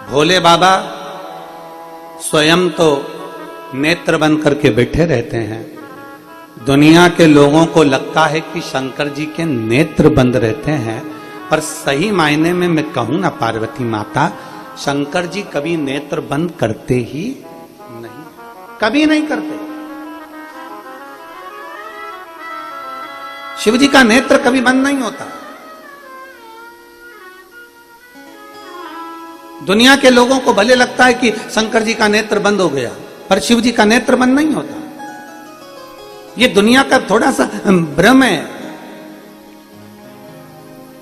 भोले बाबा स्वयं तो नेत्र बंद करके बैठे रहते हैं। दुनिया के लोगों को लगता है कि शंकर जी के नेत्र बंद रहते हैं, पर सही मायने में मैं कहूं ना पार्वती माता, शंकर जी कभी नेत्र बंद करते ही नहीं, कभी नहीं करते। शिव जी का नेत्र कभी बंद नहीं होता। दुनिया के लोगों को भले लगता है कि शंकर जी का नेत्र बंद हो गया, पर शिव जी का नेत्र बंद नहीं होता। ये दुनिया का थोड़ा सा भ्रम है।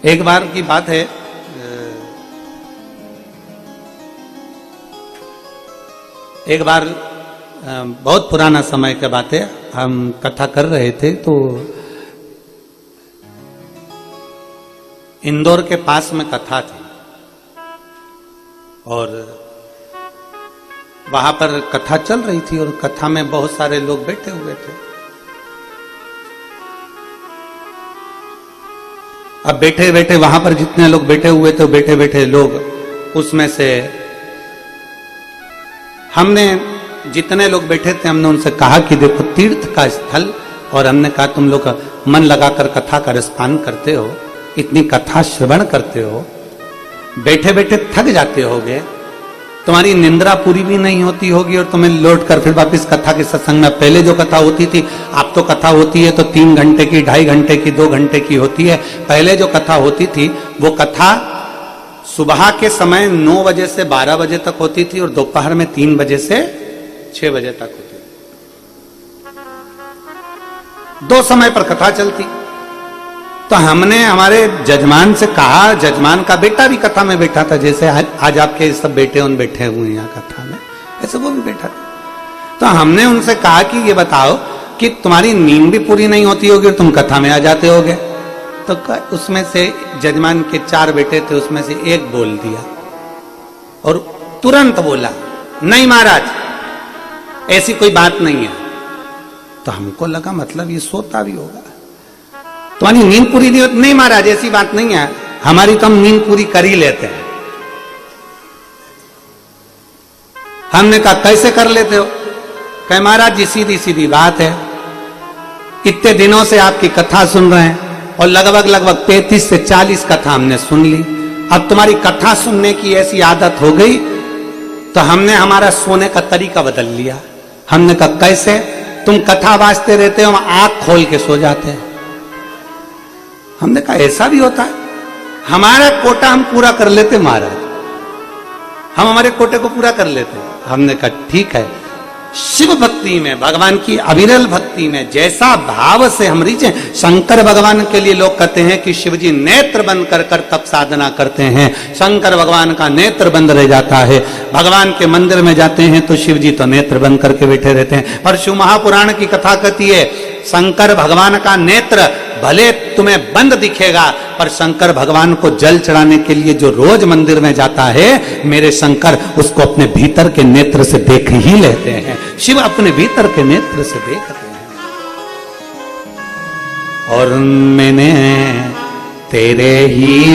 एक बार की बात है, एक बार बहुत पुराना समय की बात है, हम कथा कर रहे थे तो इंदौर के पास में कथा थी और वहां पर कथा चल रही थी और कथा में बहुत सारे लोग बैठे हुए थे। अब बैठे बैठे वहां पर जितने लोग बैठे हुए थे, बैठे बैठे लोग उसमें से हमने जितने लोग बैठे थे हमने उनसे कहा कि देखो तीर्थ का स्थल, और हमने कहा तुम लोग मन लगाकर कथा का रसपान करते हो, इतनी कथा श्रवण करते हो, बैठे बैठे थक जाते होगे, तुम्हारी निंद्रा पूरी भी नहीं होती होगी और तुम्हें लौट कर फिर वापिस कथा के सत्संग में, पहले जो कथा होती थी, अब तो कथा होती है तो 3 घंटे की, 2.5 घंटे की, 2 घंटे की होती है। पहले जो कथा होती थी वो कथा सुबह के समय 9 बजे से 12 बजे तक होती थी और दोपहर में 3 बजे से 6 बजे तक होती थी। 2 समय पर कथा चलती। तो हमने हमारे जजमान से कहा, जजमान का बेटा भी कथा में बैठा था, जैसे आज आपके सब बेटे उन बैठे हुए हैं यहाँ कथा में, ऐसे वो भी बैठा था। तो हमने उनसे कहा कि ये बताओ कि तुम्हारी नींद भी पूरी नहीं होती होगी और तुम कथा में आ जाते होगे। तो उसमें से जजमान के 4 बेटे थे, उसमें से एक बोल दिया और तुरंत बोला, नहीं महाराज ऐसी कोई बात नहीं है। तो हमको लगा मतलब ये सोता भी होगा, तुम्हारी नींद पूरी नहीं होती। नहीं महाराज ऐसी बात नहीं है, हमारी तो हम नींद पूरी कर ही लेते हैं। हमने कहा कैसे कर लेते हो? कहे महाराज जी सीधी सीधी बात है, इतने दिनों से आपकी कथा सुन रहे हैं और लगभग 35 से 40 कथा हमने सुन ली। अब तुम्हारी कथा सुनने की ऐसी आदत हो गई तो हमने हमारा सोने का तरीका बदल लिया। हमने कहा कैसे? तुम कथा वाचते रहते हो, हम आंख खोल के सो जाते हैं। हमने कहा ऐसा भी होता है? हमारा कोटा हम पूरा कर लेते महाराज, हम हमारे कोटे को पूरा कर लेते। हमने कहा ठीक है, शिव भक्ति में, भगवान की अविरल भक्ति में जैसा भाव से हम रीचे। शंकर भगवान के लिए लोग कहते हैं कि शिव जी नेत्र बंद कर कर तप साधना करते हैं, शंकर भगवान का नेत्र बंद रह जाता है। भगवान के मंदिर में जाते हैं तो शिव जी तो नेत्र बंद करके बैठे रहते हैं। पर शिव महापुराण की कथा कहती है शंकर भगवान का नेत्र भले तुम्हें बंद दिखेगा, पर शंकर भगवान को जल चढ़ाने के लिए जो रोज मंदिर में जाता है, मेरे शंकर उसको अपने भीतर के नेत्र से देख ही लेते हैं। शिव अपने भीतर के नेत्र से देखते हैं। और मैंने तेरे ही